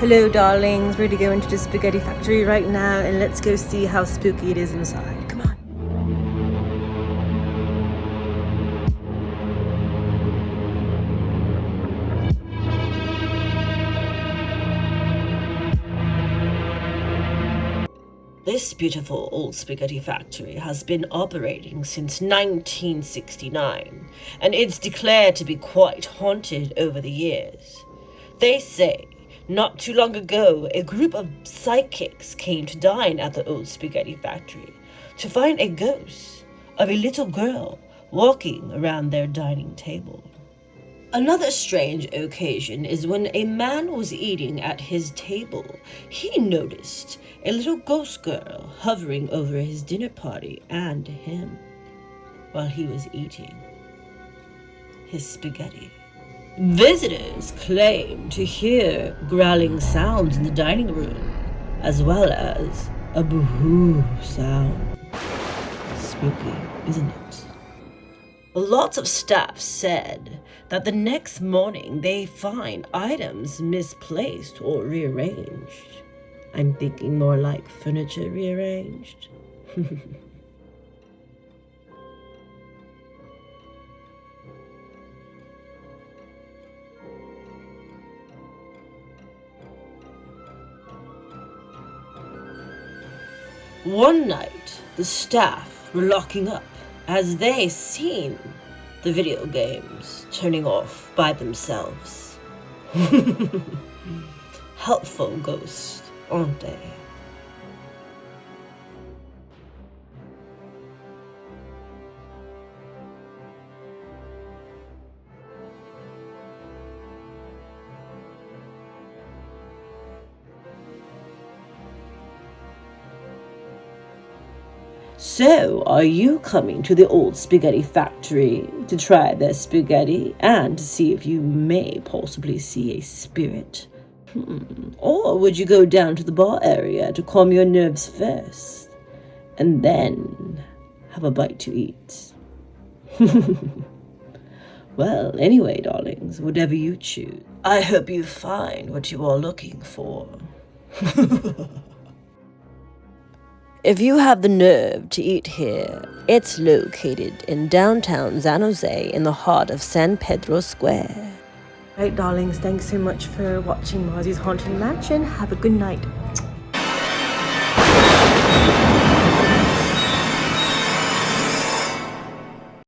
Hello darlings, we're going to go into the spaghetti factory right now and let's go see how spooky it is inside. Come on. This beautiful old spaghetti factory has been operating since 1969, and it's declared to be quite haunted over the years. They say, not too long ago, a group of psychics came to dine at the old spaghetti factory to find a ghost of a little girl walking around their dining table. Another strange occasion is when a man was eating at his table. He noticed a little ghost girl hovering over his dinner party and him while he was eating his spaghetti. Visitors claim to hear growling sounds in the dining room, as well as a boo-hoo sound. Spooky, isn't it? Lots of staff said that the next morning they find items misplaced or rearranged. I'm thinking more like furniture rearranged. One night, the staff were locking up as they seen the video games turning off by themselves. Helpful ghosts, aren't they? So, are you coming to the old spaghetti factory to try their spaghetti and to see if you may possibly see a spirit? Or would you go down to the bar area to calm your nerves first and then have a bite to eat? Well, anyway, darlings, whatever you choose, I hope you find what you are looking for. If you have the nerve to eat here, it's located in downtown San Jose in the heart of San Pedro Square. Right darlings, thanks so much for watching Marzi's Haunted Mansion. Have a good night.